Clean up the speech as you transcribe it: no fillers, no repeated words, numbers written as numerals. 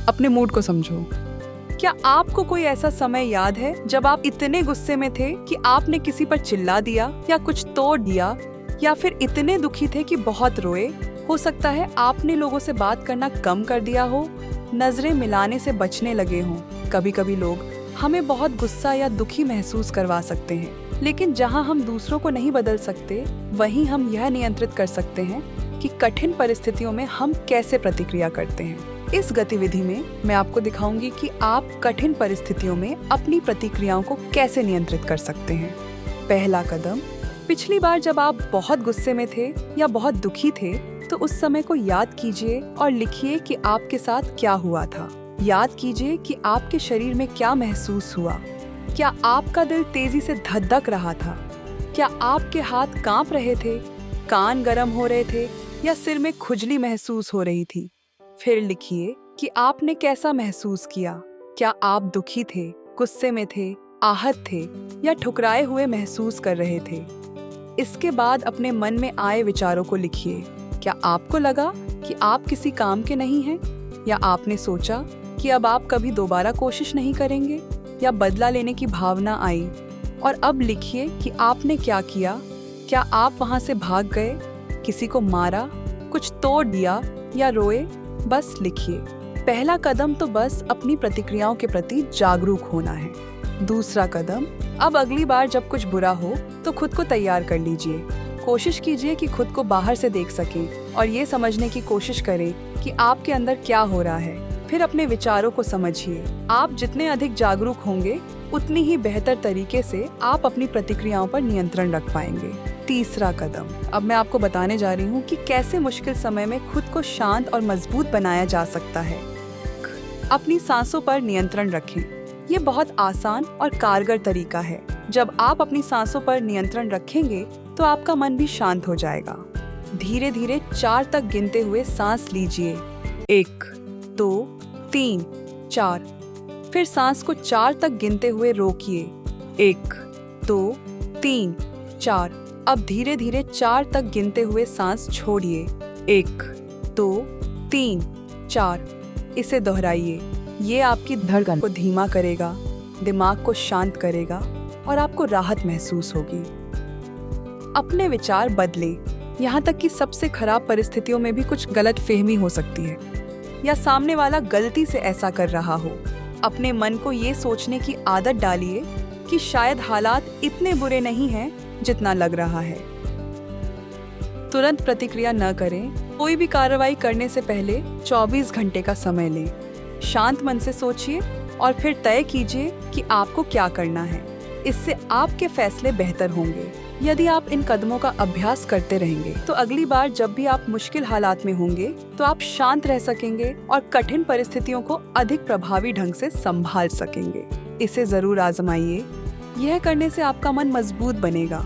अपने मूड को समझो। क्या आपको कोई ऐसा समय याद है जब आप इतने गुस्से में थे कि आपने किसी पर चिल्ला दिया या कुछ तोड़ दिया, या फिर इतने दुखी थे कि बहुत रोए? हो सकता है आपने लोगों से बात करना कम कर दिया हो, नजरें मिलाने से बचने लगे हों। कभी कभी लोग हमें बहुत गुस्सा या दुखी महसूस करवा सकते हैं, लेकिन जहां हम दूसरों को नहीं बदल सकते, वहीं हम यह नियंत्रित कर सकते हैं कि कठिन परिस्थितियों में हम कैसे प्रतिक्रिया करते हैं। इस गतिविधि में मैं आपको दिखाऊंगी कि आप कठिन परिस्थितियों में अपनी प्रतिक्रियाओं को कैसे नियंत्रित कर सकते हैं। पहला कदम, पिछली बार जब आप बहुत गुस्से में थे या बहुत दुखी थे, तो उस समय को याद कीजिए और लिखिए कि आपके साथ क्या हुआ था। याद कीजिए कि आपके शरीर में क्या महसूस हुआ। क्या आपका दिल तेजी से धड़क रहा था? क्या आपके हाथ कांप रहे थे, कान गर्म हो रहे थे या सिर में खुजली महसूस हो रही थी? फिर लिखिए कि आपने कैसा महसूस किया। क्या आप दुखी थे, गुस्से में थे, आहत थे या ठुकराए हुए महसूस कर रहे थे? इसके बाद अपने मन में आए विचारों को लिखिए। क्या आपको लगा कि आप किसी काम के नहीं हैं, या आपने सोचा कि अब आप कभी दोबारा कोशिश नहीं करेंगे, या बदला लेने की भावना आई? और अब लिखिए कि आपने क्या किया। क्या आप वहां से भाग गए, किसी को मारा, कुछ तोड़ दिया या रोए? बस लिखिए। पहला कदम तो बस अपनी प्रतिक्रियाओं के प्रति जागरूक होना है। दूसरा कदम, अब अगली बार जब कुछ बुरा हो तो खुद को तैयार कर लीजिए। कोशिश कीजिए कि खुद को बाहर से देख सकें और ये समझने की कोशिश करें कि आपके अंदर क्या हो रहा है। फिर अपने विचारों को समझिए। आप जितने अधिक जागरूक होंगे, उतनी ही बेहतर तरीके से आप अपनी प्रतिक्रियाओं पर नियंत्रण रख पाएंगे। तीसरा कदम, अब मैं आपको बताने जा रही हूँ कि कैसे मुश्किल समय में खुद को शांत और मजबूत बनाया जा सकता है। अपनी सांसों पर नियंत्रण रखें। ये बहुत आसान और कारगर तरीका है। जब आप अपनी सांसों पर नियंत्रण रखेंगे तो आपका मन भी शांत हो जाएगा। धीरे धीरे 4 तक गिनते हुए सांस लीजिए। 1, 2, 3, 4। फिर सांस को 4 तक गिनते हुए रोकिए। 1, 2, 3, 4। अब धीरे धीरे 4 तक गिनते हुए सांस छोड़िए। 1, 2, 3, 4। इसे दोहराइए। ये आपकी धड़कन को धीमा करेगा, दिमाग को शांत करेगा और आपको राहत महसूस होगी। अपने विचार बदलें। यहाँ तक कि सबसे खराब परिस्थितियों में भी कुछ गलतफहमी हो सकती है, या सामने वाला गलती से ऐसा कर रहा हो। अपने मन को ये सोचने की आदत डालिए कि शायद हालात इतने बुरे नहीं हैं जितना लग रहा है। तुरंत प्रतिक्रिया न करें। कोई भी कार्रवाई करने से पहले 24 घंटे का समय लें। शांत मन से सोचिए और फिर तय कीजिए कि आपको क्या करना है। इससे आपके फैसले बेहतर होंगे। यदि आप इन कदमों का अभ्यास करते रहेंगे तो अगली बार जब भी आप मुश्किल हालात में होंगे तो आप शांत रह सकेंगे और कठिन परिस्थितियों को अधिक प्रभावी ढंग से संभाल सकेंगे। इसे जरूर आजमाइए। यह करने से आपका मन मजबूत बनेगा